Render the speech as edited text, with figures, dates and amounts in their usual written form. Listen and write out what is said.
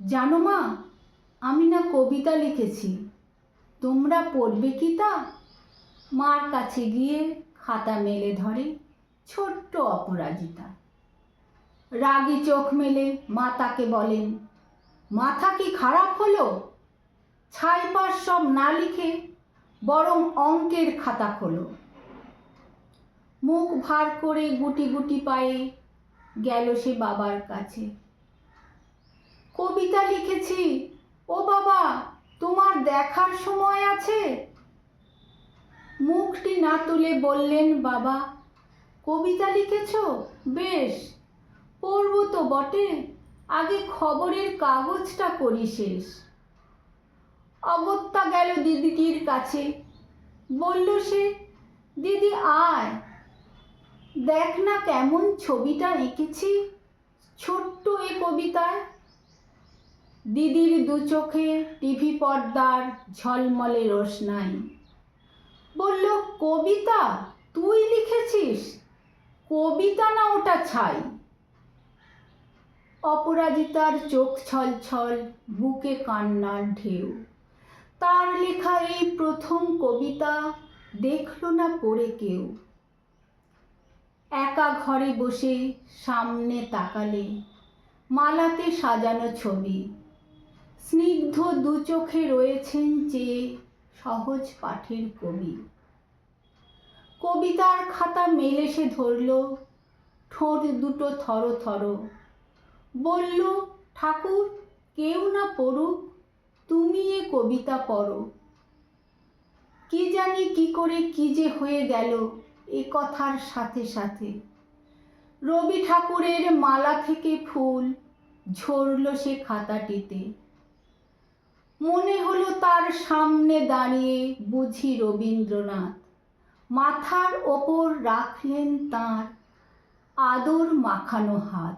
জানো মা, আমি না কবিতা লিখেছি, তোমরা পড়বে কি তা? মার কাছে গিয়ে খাতা মেলে ধরে ছোট্ট অপরাজিতা। রাগী চোখ মেলে মা তাকে বলেন, মাথা কি খারাপ হলো? ছাইপাশ সব না লিখে বরং অঙ্কের খাতা খোলো। মুখ ভার করে গুটি গুটি পায়ে গেল সে বাবার কাছে। কবিতা লিখেছি, ও বাবা, তোমার দেখার সময় আছে? মুখটি না তুলে বললেন বাবা, কবিতা লিখেছ? বেশ, পড়ব তো বটে, আগে খবরের কাগজটা করি শেষ। অগত্যা গেল দিদিটির কাছে, বলল সে, দিদি আয়, দেখ না কেমন ছবিটা এঁকেছি ছোট্ট এ কবিতায়। দিদির দু চোখে টিভি পর্দার ঝলমলে রোশনাই। বলল, কবিতা তুই লিখেছিস? কবিতা না ওটা ছাই। অপরাজিতার চোখ ছলছল, বুকে কান্নার ঢেউ। তার লেখা এই প্রথম কবিতা দেখলো না পড়ে কেউ। একা ঘরে বসে সামনে তাকালে মালাতে সাজানো ছবি, স্নিগ্ধ দু চোখে রয়েছেন চেয়ে সহজ পাঠের কবি। কবিতার খাতা মেলে সে ধরল, ঠোঁট দুটো থর থর। বলল, ঠাকুর কেউ না পড়ুক, তুমি এ কবিতা পড়ো। কি জানি কি করে কি যে হয়ে গেল এ কথার সাথে সাথে। রবি ঠাকুরের মালা থেকে ফুল ঝরল সে খাতাটিতে। মনে হলো তার সামনে দাঁড়িয়ে বুঝি রবীন্দ্রনাথ, মাথার ওপর রাখলেন তাঁর আদর মাখানো হাত।